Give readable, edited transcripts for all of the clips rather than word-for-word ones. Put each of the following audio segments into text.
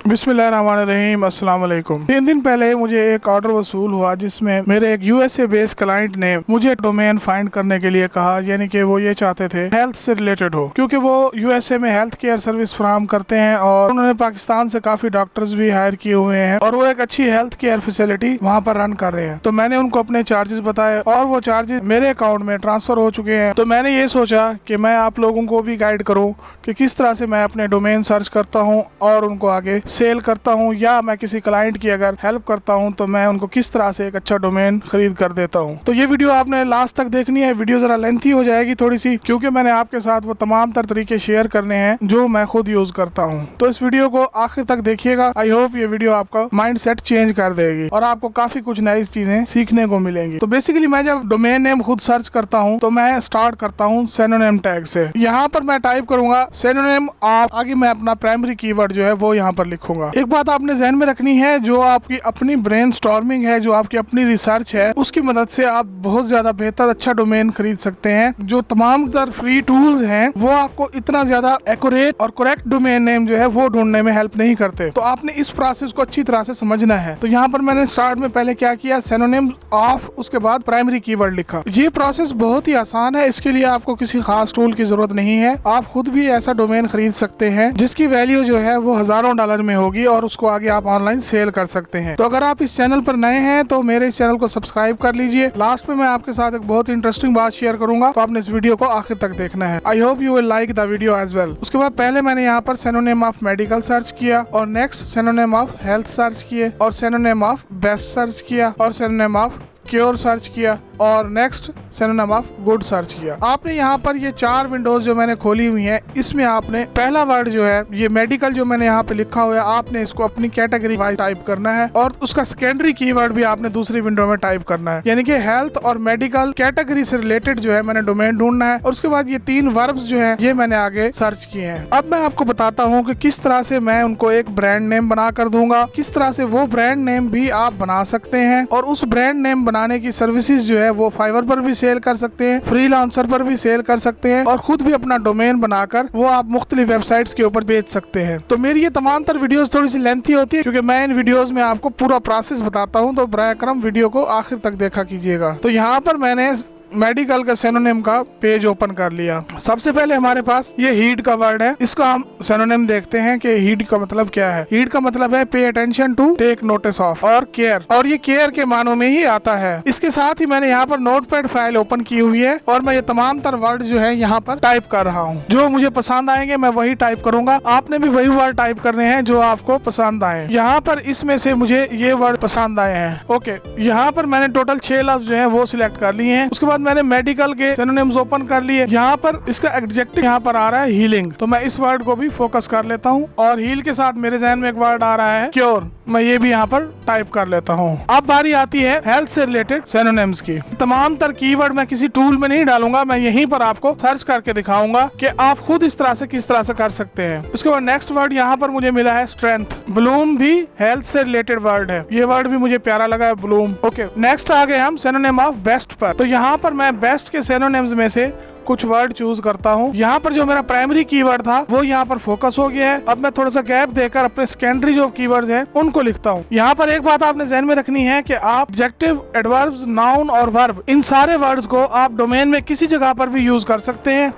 बिस्मिल्लाहिर्रहमानिर्रहीम, अस्सलाम वालेकुम। 3 दिन पहले मुझे एक ऑर्डर वसूल हुआ जिसमें मेरे एक यूएसए बेस्ड क्लाइंट ने मुझे डोमेन फाइंड करने के लिए कहा, यानी कि वो ये चाहते थे हेल्थ से रिलेटेड हो, क्योंकि वो यूएसए में हेल्थ केयर सर्विस फराहम करते हैं और उन्होंने पाकिस्तान से काफी डॉक्टर्स भी हायर किए हुए हैं और वो एक अच्छी हेल्थ केयर फैसिलिटी वहाँ पर रन कर रहे हैं। तो मैंने उनको अपने चार्जेस बताए और वो चार्जेस मेरे अकाउंट में ट्रांसफर हो चुके हैं। तो मैंने ये सोचा कि मैं आप लोगों को भी गाइड करूँ कि किस तरह से मैं अपने डोमेन सर्च करता हूँ और उनको आगे सेल करता हूँ, या मैं किसी क्लाइंट की अगर हेल्प करता हूँ तो मैं उनको किस तरह से एक अच्छा डोमेन खरीद कर देता हूँ। तो ये वीडियो आपने लास्ट तक देखनी है। वीडियो जरा लेंथी हो जाएगी थोड़ी सी, क्योंकि मैंने आपके साथ वो तमाम तर तरीके शेयर करने हैं जो मैं खुद यूज करता हूँ। तो इस वीडियो को आखिर तक देखिएगा। आई होप ये वीडियो आपका माइंड सेट चेंज कर देगी और आपको काफी कुछ नई चीजें सीखने को मिलेंगी। तो बेसिकली मैं जब डोमेन नेम खुद सर्च करता हूँ तो मैं स्टार्ट करता हूँ सिनोनिम टैग से। यहाँ पर मैं टाइप करूंगा सिनोनिम ऑफ, आगे मैं अपना प्राइमरी कीवर्ड जो है वो यहाँ पर लिखूंगा। एक बात आपने ध्यान में रखनी है, जो आपकी अपनी ब्रेनस्टॉर्मिंग है, जो आपकी अपनी रिसर्च है, उसकी मदद से आप बहुत ज्यादा बेहतर अच्छा डोमेन खरीद सकते हैं। जो तमाम फ्री टूल्स हैं वो आपको इतना ज्यादा एक्यूरेट और करेक्ट डोमेन नेम जो है वो ढूंढने में हेल्प नहीं करते। तो आपने इस प्रोसेस को अच्छी तरह से समझना है। तो यहाँ पर मैंने स्टार्ट में पहले क्या किया, सिनोनिम ऑफ, उसके बाद प्राइमरी कीवर्ड लिखा। ये प्रोसेस बहुत ही आसान है, इसके लिए आपको किसी खास टूल की जरूरत नहीं है। आप खुद भी ऐसा डोमेन खरीद सकते हैं जिसकी वैल्यू जो है वो हजारों डॉलर में होगी और उसको आगे आप ऑनलाइन सेल कर सकते हैं। तो अगर आप इस चैनल पर नए हैं तो मेरे इस चैनल को सब्सक्राइब कर लीजिए। लास्ट में मैं आपके साथ एक बहुत इंटरेस्टिंग बात शेयर करूंगा, तो आपने इस वीडियो को आखिर तक देखना है। I hope you will like the video as well. उसके बाद पहले मैंने यहाँ पर सिनोनिम ऑफ मेडिकल सर्च किया और next synonym of health search किए और सिनोनिम ऑफ बेस्ट सर्च किया और सिनोनिम ऑफ क्योर सर्च किया और next synonym of good search किया। आपने यहाँ पर ये 4 विंडोज जो मैंने खोली हुई हैं, इसमें आपने पहला वर्ड जो है ये मेडिकल जो मैंने यहाँ पे लिखा हुआ है, आपने इसको अपनी कैटेगरी वाइज टाइप करना है और उसका सेकेंडरी कीवर्ड भी आपने दूसरी विंडो में टाइप करना है। यानी कि हेल्थ और मेडिकल कैटेगरी से रिलेटेड जो है मैंने डोमेन ढूंढना है और उसके बाद ये 3 वर्ब्स जो है ये मैंने आगे सर्च किए हैं। अब मैं आपको बताता हूँ कि किस तरह से मैं उनको एक ब्रांड नेम बना कर दूंगा, किस तरह से वो ब्रांड नेम भी आप बना सकते हैं और उस ब्रांड नेम बनाने की सर्विसेज जो है वो फाइवर पर भी सेल कर सकते हैं, फ्रीलांसर पर भी सेल कर सकते हैं और खुद भी अपना डोमेन बनाकर वो आप मुख्तलिफ वेबसाइट्स के ऊपर बेच सकते हैं। तो मेरी ये तमाम तर वीडियोस थोड़ी सी लेंथी होती है क्योंकि मैं इन वीडियोस में आपको पूरा प्रोसेस बताता हूँ, तो बराए करम वीडियो को आखिर तक देखा कीजिएगा। तो यहाँ पर मैंने मेडिकल का सिनोनिम का पेज ओपन कर लिया। सबसे पहले हमारे पास ये हीड का वर्ड है, इसका हम सिनोनिम देखते हैं कि हीड का मतलब क्या है। हीड का मतलब है pay attention to, take notice of, और केयर, और ये केयर के मानों में ही आता है। इसके साथ ही मैंने यहाँ पर नोटपैड फाइल ओपन की हुई है और मैं ये तमाम तर वर्ड जो है यहाँ पर टाइप कर रहा हूँ। जो मुझे पसंद आएंगे मैं वही टाइप करूंगा, आपने भी वही वर्ड टाइप करने हैं जो आपको पसंद आए। यहाँ पर इसमें से मुझे ये वर्ड पसंद आए हैं। ओके, यहाँ पर मैंने टोटल 6 लफ्ज जो है वो सिलेक्ट कर लिए हैं। उसके बाद मैंने मेडिकल के सिनोनिम्स ओपन कर लिए। यहाँ पर इसका एडजेक्टिव यहाँ पर आ रहा है हीलिंग, तो मैं इस वर्ड को भी फोकस कर लेता हूँ और हील के साथ मेरे जहन में एक वर्ड आ रहा है क्योर, मैं ये भी यहाँ पर टाइप कर लेता हूँ। अब बारी आती है हेल्थ से रिलेटेड सिनोनिम्स की। तमाम तर कीवर्ड मैं किसी टूल में नहीं डालूंगा, मैं यहीं पर आपको सर्च करके दिखाऊंगा कि आप खुद इस तरह से किस तरह से कर सकते हैं। उसके बाद नेक्स्ट वर्ड यहाँ पर मुझे मिला है स्ट्रेंथ। ब्लूम भी हेल्थ से रिलेटेड वर्ड है, ये वर्ड भी मुझे प्यारा लगा है, ब्लूम। ओके, नेक्स्ट आ गए हम सिनोनिम ऑफ बेस्ट पर। तो यहाँ पर मैं बेस्ट के सिनोनिम्स में से कुछ वर्ड चूज करता हूँ। यहाँ पर जो मेरा प्राइमरी कीवर्ड था वो यहाँ पर फोकस हो गया है। अब मैं थोड़ा सा गैप देकर अपने सेकेंडरी जो कीवर्ड्स हैं उनको लिखता हूँ। यहाँ पर एक बात आपने ध्यान में रखनी है कि आप एडजेक्टिव, एडवर्ब्स, नाउन और वर्ब, इन सारे वर्ड्स को आप डोमेन में किसी जगह पर भी यूज कर सकते हैं,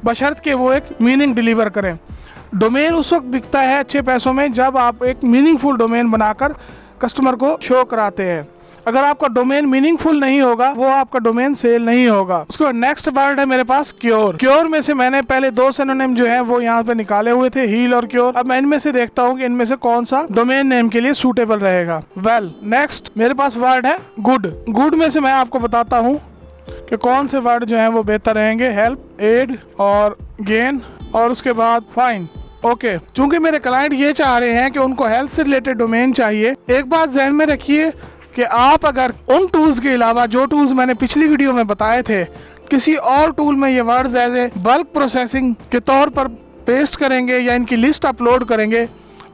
बशर्त के वो एक मीनिंग डिलीवर करें। डोमेन उस वक्त बिकता है अच्छे पैसों में जब आप एक मीनिंगफुल डोमेन बनाकर कस्टमर को शो कराते हैं। अगर आपका डोमेन मीनिंगफुल नहीं होगा वो आपका डोमेन सेल नहीं होगा। उसके बाद नेक्स्ट वर्ड है मेरे पास क्योर। क्योर में से मैंने पहले 2 सिनोनिम जो है वो यहाँ पे निकाले हुए थे, हील और क्योर। अब मैं इनमें से देखता हूँ कि इनमें से कौन सा डोमेन नेम के लिए सूटेबल रहेगा। वेल, नेक्स्ट मेरे पास वर्ड है गुड। गुड में से मैं आपको बताता हूँ कि कौन से वर्ड जो है वो बेहतर रहेंगे, हेल्प, एड और गेन, और उसके बाद फाइन। ओके, चूंकि मेरे क्लाइंट ये चाह रहे हैं कि उनको हेल्थ से रिलेटेड डोमेन चाहिए, एक बात ध्यान में रखिए कि आप अगर उन टूल्स के अलावा जो टूल्स मैंने पिछली वीडियो में बताए थे, किसी और टूल में ये words as a bulk processing के तौर पर पेस्ट करेंगे या इनकी लिस्ट अपलोड करेंगे,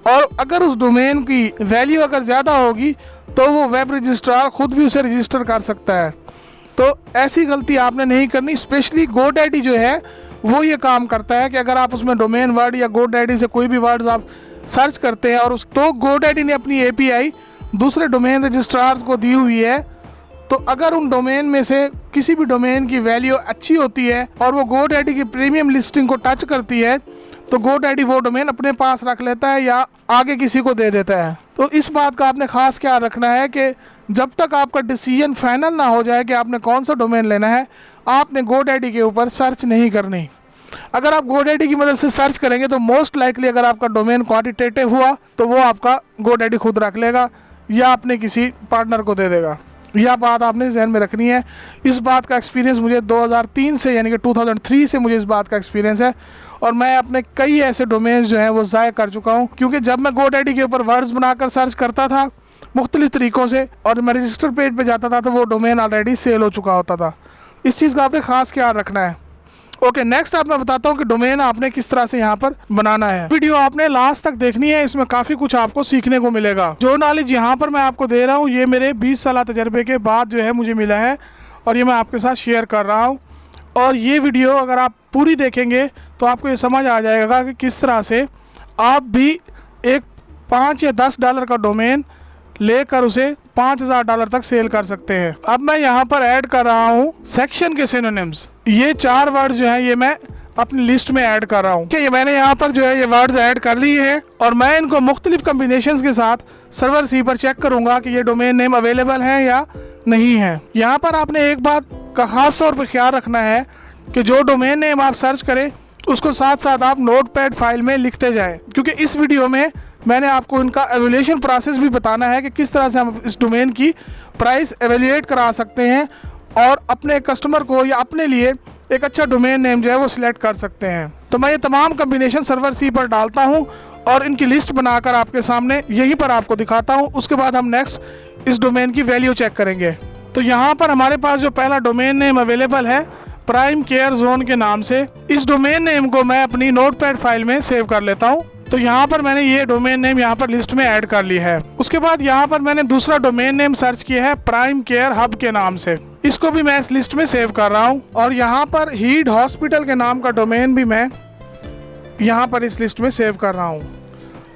और अगर उस डोमेन की वैल्यू अगर ज़्यादा होगी तो वो वेब रजिस्ट्रार खुद भी उसे रजिस्टर कर सकता है। तो ऐसी गलती आपने नहीं करनी। स्पेशली GoDaddy जो है वो ये काम करता है कि अगर आप उसमें डोमेन वर्ड या GoDaddy से कोई भी वर्ड्स आप सर्च करते हैं और उस तो GoDaddy ने अपनी API दूसरे डोमेन रजिस्ट्रार्स को दी हुई है। तो अगर उन डोमेन में से किसी भी डोमेन की वैल्यू अच्छी होती है और वो GoDaddy की प्रीमियम लिस्टिंग को टच करती है तो GoDaddy वो डोमेन अपने पास रख लेता है या आगे किसी को दे देता है। तो इस बात का आपने खास ख्याल रखना है कि जब तक आपका डिसीजन फाइनल ना हो जाए कि आपने कौन सा डोमेन लेना है, आपने GoDaddy के ऊपर सर्च नहीं करनी। अगर आप GoDaddy की मदद से सर्च करेंगे तो मोस्ट लाइकली अगर आपका डोमेन क्वांटिटेटिव हुआ तो वो आपका GoDaddy खुद रख लेगा या अपने किसी पार्टनर को दे देगा। यह बात आपने ध्यान में रखनी है। इस बात का एक्सपीरियंस मुझे 2003 से यानी कि 2003 से मुझे इस बात का एक्सपीरियंस है और मैं अपने कई ऐसे डोमेन्स जो हैं वो ज़ाय कर चुका हूँ, क्योंकि जब मैं GoDaddy के ऊपर वर्ड्स बनाकर सर्च करता था मुख्तलिफ तरीक़ों से और मैं रजिस्टर पेज पे जाता था तो वो डोमेन ऑलरेडी सेल हो चुका होता था। इस चीज़ का आपने ख़ास ख्याल रखना है। ओके, नेक्स्ट आप मैं बताता हूँ कि डोमेन आपने किस तरह से यहाँ पर बनाना है। वीडियो आपने लास्ट तक देखनी है, इसमें काफ़ी कुछ आपको सीखने को मिलेगा। जो नॉलेज यहाँ पर मैं आपको दे रहा हूँ ये मेरे 20 साल तजर्बे के बाद जो है मुझे मिला है और ये मैं आपके साथ शेयर कर रहा हूँ। और ये वीडियो अगर आप पूरी देखेंगे तो आपको ये समझ आ जाएगा कि किस तरह से आप भी एक $5 या $10 का डोमेन लेकर उसे $5000 तक सेल कर सकते हैं। अब मैं यहाँ पर ऐड कर रहा हूँ सेक्शन के सिनोनिम्स। ये 4 वर्ड्स जो हैं ये मैं अपनी लिस्ट में ऐड कर रहा हूँ कि मैंने यहाँ पर जो है ये वर्ड्स ऐड कर लिए हैं और मैं इनको मुख्तलिफ कम्बिनेशंस के साथ सर्वर सी पर चेक करूँगा कि ये डोमेन नेम अवेलेबल है या नहीं है। यहाँ पर आपने एक बात का ख़ास तौर पर ख्याल रखना है कि जो डोमेन नेम आप सर्च करें उसको साथ साथ आप नोटपैड फाइल में लिखते जाएं, क्योंकि इस वीडियो में मैंने आपको इनका एवेल्यूएशन प्रोसेस भी बताना है कि किस तरह से हम इस डोमेन की प्राइस एवेल्यूएट करा सकते हैं और अपने कस्टमर को या अपने लिए एक अच्छा डोमेन नेम जो है वो सिलेक्ट कर सकते हैं। तो मैं ये तमाम कम्बिनेशन सर्वर सी पर डालता हूँ और इनकी लिस्ट बनाकर आपके सामने यहीं पर आपको दिखाता हूँ। उसके बाद हम नेक्स्ट इस डोमेन की वैल्यू चेक करेंगे। तो यहाँ पर हमारे पास जो पहला डोमेन नेम अवेलेबल है प्राइम केयर जोन के नाम से, इस डोमेन नेम को मैं अपनी नोटपैड फाइल में सेव कर लेता हूँ। तो यहाँ पर मैंने ये डोमेन नेम यहाँ पर लिस्ट में ऐड कर ली है। उसके बाद यहाँ पर मैंने दूसरा डोमेन नेम सर्च किया है प्राइम केयर हब के नाम से, इसको भी मैं इस लिस्ट में सेव कर रहा हूँ। और यहाँ पर हीड हॉस्पिटल के नाम का डोमेन भी मैं यहाँ पर इस लिस्ट में सेव कर रहा हूँ।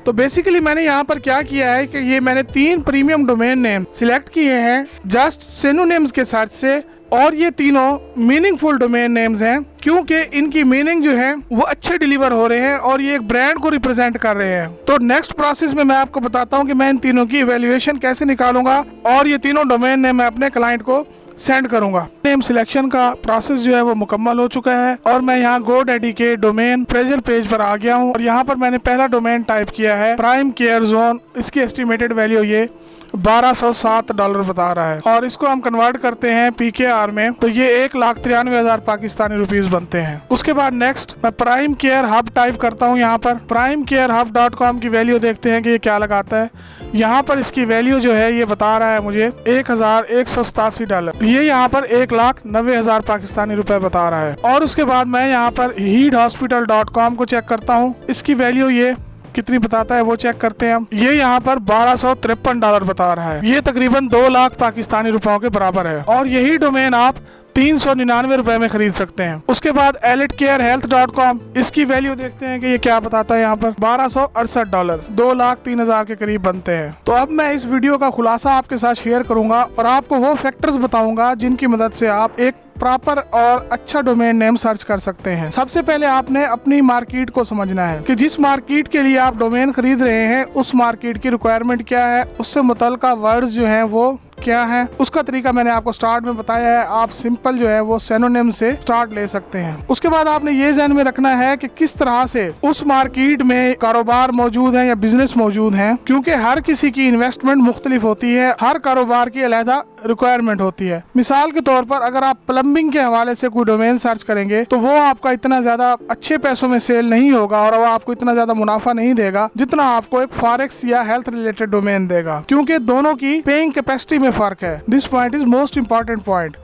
तो बेसिकली मैंने यहाँ पर क्या किया है कि ये मैंने 3 प्रीमियम डोमेन नेम सिलेक्ट किए हैं जस्ट सिनोनिम्स के सर्च से, और ये तीनों मीनिंगफुल डोमेन नेम्स हैं क्योंकि इनकी मीनिंग जो है वो अच्छे डिलीवर हो रहे हैं और ये एक ब्रांड को रिप्रेजेंट कर रहे हैं। तो नेक्स्ट प्रोसेस में मैं आपको बताता हूँ कि मैं इन तीनों की इवैल्यूएशन कैसे निकालूंगा और ये तीनों डोमेन नेम मैं अपने क्लाइंट को सेंड करूंगा। नेम सिलेक्शन का प्रोसेस जो है वो मुकम्मल हो चुका है और मैं यहाँ GoDaddy के डोमेन अप्रेजल पेज पर आ गया हूँ और यहाँ पर मैंने पहला डोमेन टाइप किया है प्राइम केयर जोन। इसकी एस्टिमेटेड वैल्यू ये $1207 बता रहा है और इसको हम कन्वर्ट करते हैं PKR में तो ये 1,93,000 पाकिस्तानी रुपीस बनते हैं। उसके बाद नेक्स्ट मैं प्राइम केयर हब टाइप करता हूँ। यहाँ पर primecarehub.com की वैल्यू देखते हैं कि ये क्या लगाता है। यहाँ पर इसकी वैल्यू जो है ये बता रहा है मुझे $1,187। ये यहाँ पर 1,90,000 पाकिस्तानी रुपए बता रहा है। और उसके बाद मैं यहाँ पर heedhospital.com को चेक करता हूँ, इसकी वैल्यू ये कितनी बताता है वो चेक करते हैं हम। ये यहाँ पर $1,253 बता रहा है, ये तकरीबन 2 लाख पाकिस्तानी रुपयों के बराबर है और यही डोमेन आप 399 रुपए में खरीद सकते हैं। उसके बाद elitecarehealth.com, इसकी वैल्यू देखते हैं कि ये क्या बताता है। यहाँ पर $1268, 2,03,000 के करीब बनते हैं। तो अब मैं इस वीडियो का खुलासा आपके साथ शेयर करूंगा और आपको वो फैक्टर्स बताऊंगा जिनकी मदद से आप एक प्रॉपर और अच्छा डोमेन नेम सर्च कर सकते हैं। सबसे पहले आपने अपनी मार्केट को समझना है कि जिस मार्केट के लिए आप डोमेन खरीद रहे हैं उस मार्केट की रिक्वायरमेंट क्या है, उससे मुतल्लिका वर्ड्स जो हैं वो क्या है। उसका तरीका मैंने आपको स्टार्ट में बताया है, आप सिंपल जो है वो सिनोनिम से स्टार्ट ले सकते हैं। उसके बाद आपने ये ध्यान में रखना है कि किस तरह से उस मार्केट में कारोबार मौजूद है या बिजनेस मौजूद है, क्योंकि हर किसी की इन्वेस्टमेंट मुख्तलिफ होती है, हर कारोबार की अलहदा रिक्वायरमेंट होती है। मिसाल के तौर पर अगर आप प्लम्बिंग के हवाले से कोई डोमेन सर्च करेंगे तो वो आपका इतना ज्यादा अच्छे पैसों में सेल नहीं होगा और वो आपको इतना ज्यादा मुनाफा नहीं देगा जितना आपको एक फॉरेक्स या हेल्थ रिलेटेड डोमेन देगा, क्योंकि दोनों की पेइंग कैपेसिटी में फर्क है। This point is most important point,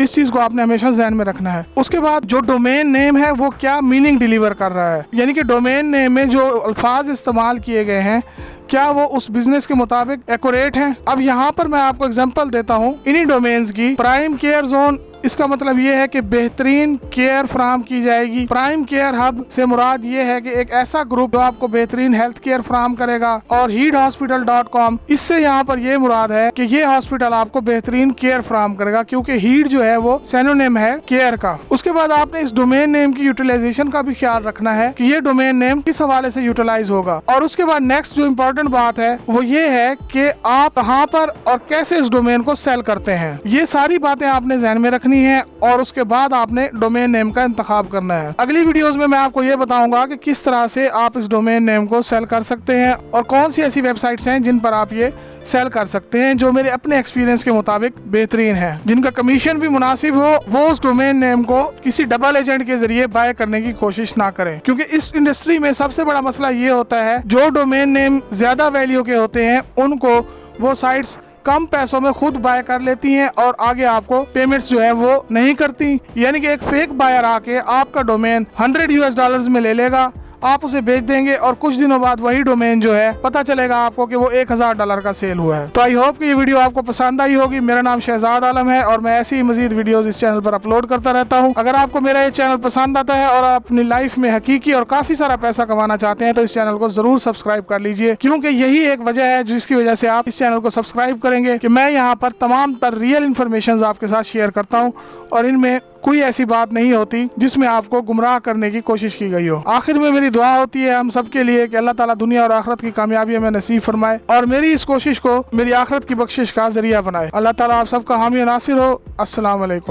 इस चीज को आपने हमेशा ध्यान में रखना है। उसके बाद जो डोमेन नेम है वो क्या मीनिंग डिलीवर कर रहा है, यानी कि डोमेन नेम में जो अल्फाज इस्तेमाल किए गए हैं क्या वो उस बिजनेस के मुताबिक एक्यूरेट हैं। अब यहाँ पर मैं आपको एग्जांपल देता हूँ इन्हीं डोमेन्स की। प्राइम केयर जोन इसका मतलब ये है कि बेहतरीन केयर फराहम की जाएगी। प्राइम केयर हब से मुराद ये है कि एक ऐसा ग्रुप जो आपको बेहतरीन हेल्थ केयर फराहम करेगा। और heedhospital.com, इससे यहाँ पर ये मुराद है कि ये हॉस्पिटल आपको बेहतरीन केयर फराहम करेगा, क्योंकि हीड जो है वो सिनोनिम है केयर का। उसके बाद आपने इस डोमेन नेम की यूटिलाइजेशन का भी ख्याल रखना है कि ये डोमेन नेम किस हवाले से यूटिलाइज होगा। और उसके बाद नेक्स्ट जो इम्पोर्टेंट बात है वो ये है कि आप कहाँ पर और कैसे इस डोमेन को सेल करते हैं। ये सारी बातें आपने ध्यान में रखनी है और उसके बाद आपने डोमेन नेम का इंतखाब करना है। अगली वीडियोस में मैं आपको ये बताऊंगा कि किस तरह से आप इस डोमेन नेम को सेल कर सकते हैं और कौन सी ऐसी वेबसाइट्स हैं जिन पर आप ये सेल कर सकते हैं जो मेरे अपने एक्सपीरियंस के मुताबिक बेहतरीन है, जिनका कमीशन भी मुनासिब हो। वो उस डोमेन नेम को किसी डबल एजेंट के जरिए बाय करने की कोशिश ना करें, क्योंकि इस इंडस्ट्री में सबसे बड़ा मसला ये होता है जो डोमेन नेम ज्यादा वैल्यू के होते हैं उनको वो साइट्स कम पैसों में खुद बाय कर लेती हैं और आगे आपको पेमेंट्स जो है वो नहीं करती। यानी कि एक फेक बायर आके आपका डोमेन $100 में ले लेगा, आप उसे बेच देंगे और कुछ दिनों बाद वही डोमेन जो है पता चलेगा आपको कि वो $1000 का सेल हुआ है। तो आई होप कि ये वीडियो आपको पसंद आई होगी। मेरा नाम शहजाद आलम है और मैं ऐसी ही मजीद वीडियोस इस चैनल पर अपलोड करता रहता हूँ। अगर आपको मेरा ये चैनल पसंद आता है और आप अपनी लाइफ में हकीकी और काफी सारा पैसा कमाना चाहते हैं तो इस चैनल को जरूर सब्सक्राइब कर लीजिए, क्योंकि यही एक वजह है जिसकी वजह से आप इस चैनल को सब्सक्राइब करेंगे कि मैं यहाँ पर तमाम तर रियल इन्फॉर्मेशन आपके साथ शेयर करता हूँ और इनमें कोई ऐसी बात नहीं होती जिसमें आपको गुमराह करने की कोशिश की गई हो। आखिर में मेरी दुआ होती है हम सब के लिए कि अल्लाह ताला दुनिया और आखिरत की कामयाबी हमें नसीब फरमाए और मेरी इस कोशिश को मेरी आखिरत की बख्शिश का जरिया बनाए। अल्लाह ताला आप सबका हामी नासिर हो। अस्सलाम वालेकुम।